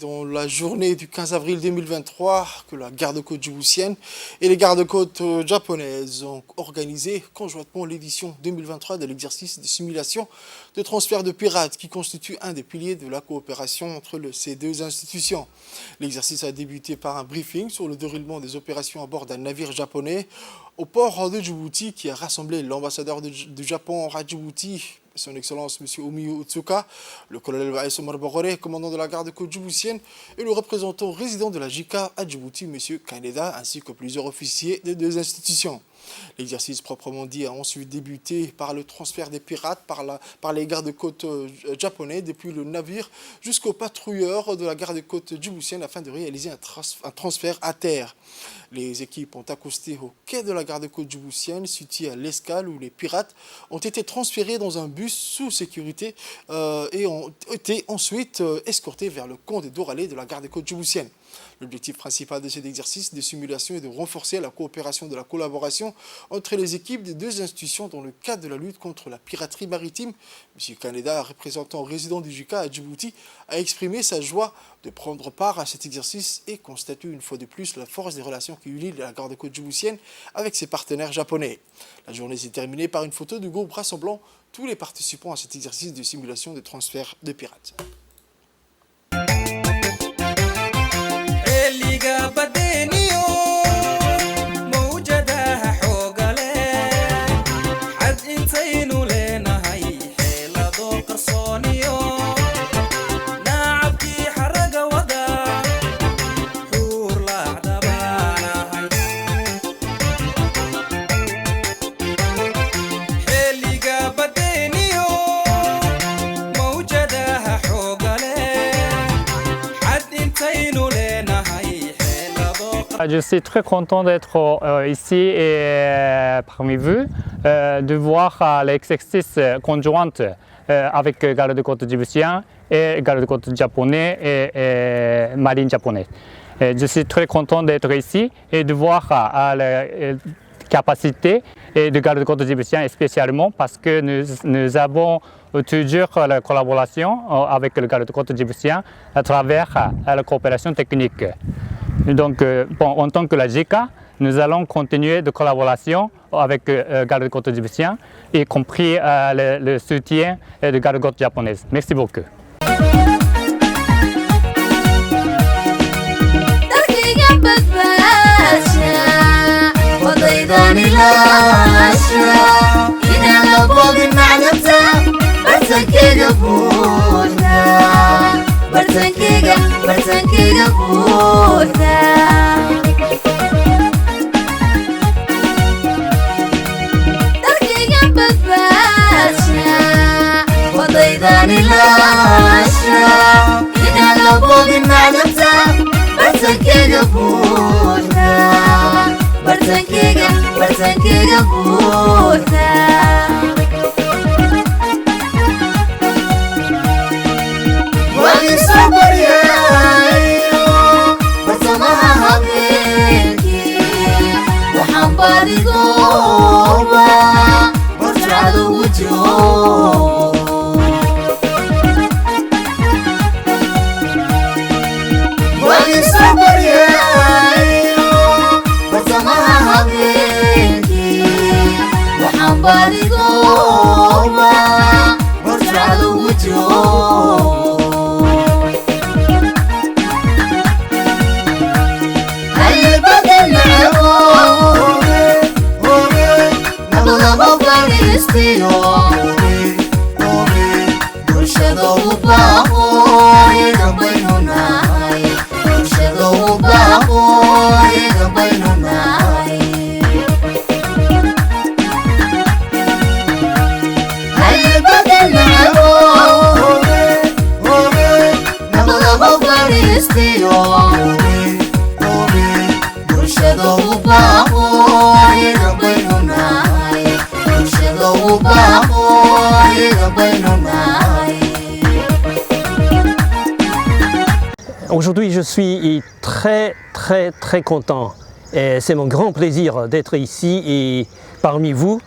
dans la journée du 15 avril 2023 que la garde-côte djiboutienne et les gardes-côtes japonaises ont organisé conjointement l'édition 2023 de l'exercice de simulation de transfert de pirates qui constitue un des piliers de la coopération entre ces deux institutions. L'exercice a débuté par un briefing sur le déroulement des opérations à bord d'un navire japonais au port de Djibouti qui a rassemblé l'ambassadeur du Japon à Djibouti, son Excellence M. Omio Utsuka, le colonel Waïs Omar Bogore, commandant de la garde-côte djiboutienne, et le représentant résident de la JICA à Djibouti, M. Kaneda, ainsi que plusieurs officiers des deux institutions. L'exercice proprement dit a ensuite débuté par le transfert des pirates par les gardes-côtes japonais depuis le navire jusqu'aux patrouilleurs de la garde-côte djiboutienne afin de réaliser un transfert à terre. Les équipes ont accosté au quai de la garde-côte djiboutienne, situé à l'escale où les pirates ont été transférés dans un bus sous sécurité et ont été ensuite escortés vers le camp des Doralais de la garde-côte djiboutienne. L'objectif principal de cet exercice de simulation est de renforcer la coopération et la collaboration entre les équipes des deux institutions dans le cadre de la lutte contre la piraterie maritime. M. Kaneda, représentant résident du JICA à Djibouti, a exprimé sa joie de prendre part à cet exercice et constate une fois de plus la force des relations qui unit la garde-côte djiboutienne avec ses partenaires japonais. La journée s'est terminée par une photo du groupe rassemblant tous les participants à cet exercice de simulation de transfert de pirates. Je suis très content d'être ici et parmi vous, de voir l'exercice conjoint avec garde-côte djiboutien et garde-côte japonais et marine japonaise. Je suis très content d'être ici et de voir la capacité de garde-côte djiboutien spécialement parce que nous avons toujours la collaboration avec le garde-côte djiboutien à travers la coopération technique. Donc, en tant que la JICA, nous allons continuer de collaboration avec garde-côte djiboutien, y compris le soutien de garde-côte japonaise. Merci beaucoup. bartankayga buuxda dalkayga badbaadsha wadaydan ilaasha inaga bogin macdanta bartankayga buuxda bartankayga buuxda Aujourd'hui, je suis très content et c'est mon grand plaisir d'être ici et parmi vous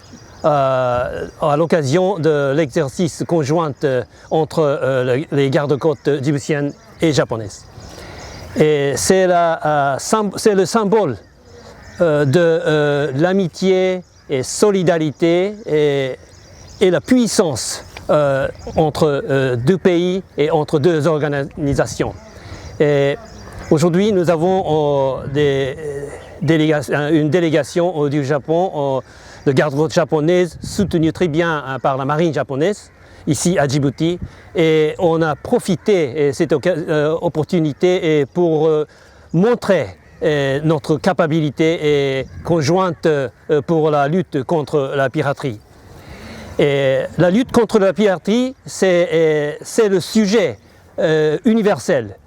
à l'occasion de l'exercice conjoint entre les gardes-côtes djiboutiennes et japonaises. Et c'est le symbole de l'amitié et solidarité et la puissance entre deux pays et entre deux organisations. Et aujourd'hui, nous avons une délégation du Japon de garde-côte japonaise soutenue très bien par la marine japonaise ici à Djibouti, et on a profité de cette opportunité pour montrer notre capacité conjointe pour la lutte contre la piraterie. Et la lutte contre la piraterie, c'est le sujet universel.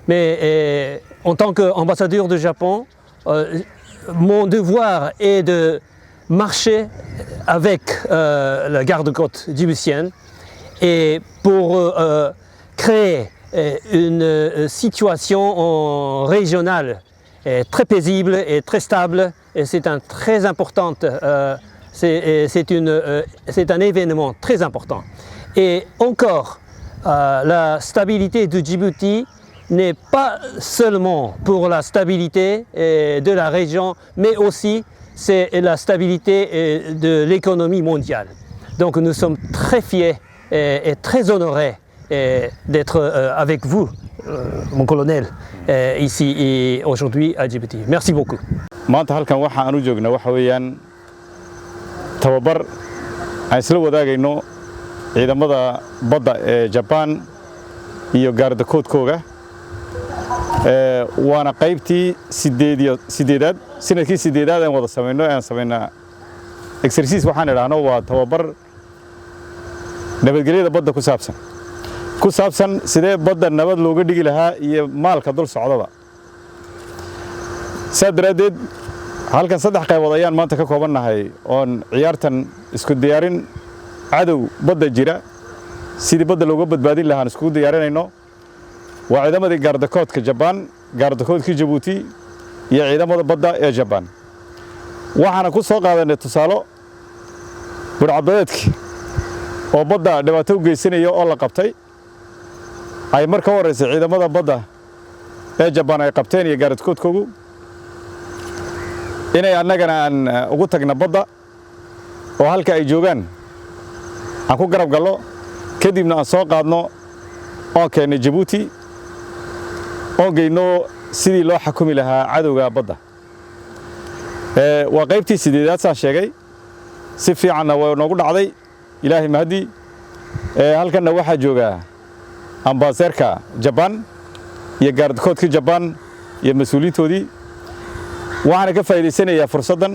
Mais en tant qu'ambassadeur du Japon, mon devoir est de marcher avec la garde-côte djiboutienne et pour créer une situation régionale très paisible et très stable. Et c'est un très important, c'est un événement très important. Et encore, la stabilité de Djibouti n'est pas seulement pour la stabilité de la région, mais aussi c'est la stabilité de l'économie mondiale. Donc nous sommes très fiers et très honorés d'être avec vous, mon colonel, ici et aujourd'hui à Djibouti. Merci beaucoup. maanta halkan waxa aanu joogna waxa weeyaan tababar aan isla wadaagayno ciidamada badda ee Japan iyo gaardakoodkooga waana qaybtii sideedaad sanadkii sideedaad aan wada sameynaa exercise waxaan idhaahno waa tababar nabadgelyada badda ku saabsan sidee badda nabad looga dhigi lahaa iyo maalka dul socdaba saadaradeed halkan saddex qaybood ayaan maanta ka koobannahay oon ciyaartan isku diyaarin cadow badda jira sidii badda looga badbaadin lahaa isku diyaarinayno waa ciidamadii gaardakoodka Japan gaardakoodkii Djibouti iyo ciidamada badda ee Japan waxaana ku soo qaadanay tusaalo burcadbadeedkii oo badda dhibaato u geysanaya oo la qabtay ay marka horeysay ciidamada badda ee Japan ay qabteen iyo gaardakoodkoogu inay annagana aan ugu tagna badda oo halka ay joogaan aan ku garab gallo kadibna aan soo qaadno oo keenay Djibouti oo geyno sidii loo xukumi lahaa cadowga badda waa qaybtii sideedaad saan sheegay si fiicanna way noogu dhacday ilaahay mahadi halkanna waxaa jooga ambassadorka Japan iyo gaardakoodka Japan iyo mas'uuliyiintoodii waxaan ka faa'iideysanayaa fursadan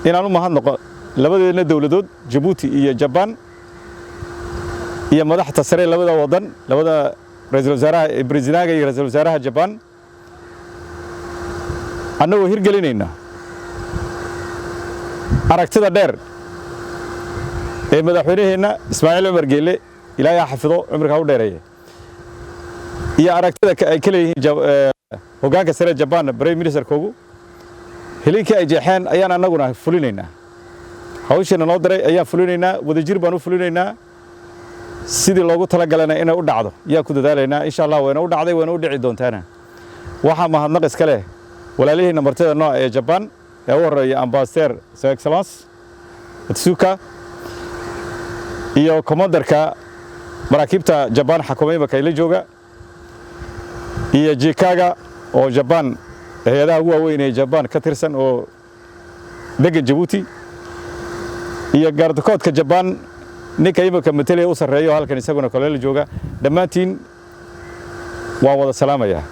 inaan u mahadnaqo labadeena dawladood Djibouti iyo Japan iyo madaxda sare labada wadan labada ra'iisul wasaaraha presidentga iyo ra'iisul wasaaraha Japan annagoo hirgelinayna aragtida dheer ee madaxweynaheena Ismaaciil Umar Geele ilaahay xafido umriga u dheereeyay iyo aragtida ay kala yihiin hoggaanka sare Japan Prime Minister koogu helinkii ay jeexeen ayaan annaguna fulinaynaa hawsheena noo diray ayaan fulinaynaa wadajir baan u fulinaynaa sidii loogu talagalay inay u dhacdo yaa ku dadaalaynaa insha Allah wayna u dhacday wayna u dhici doontaana waxa mahadnaq iska leh walaalihiina martida nooc ee Japan ee u horeeya ambassador Sir Excellence Tsuka iyo commanderka maraakiibta Japan xakumayba kayla jooga iyo Jikaga oo Japan hay'adaha ugu waaweyn ee Japan ka tirsan oo degan Djibouti iyo gaardakoodka Japan ninka imika matalaya u sareeyo halkan isaguna kale la jooga dhammaantiin waan wada salaamayaa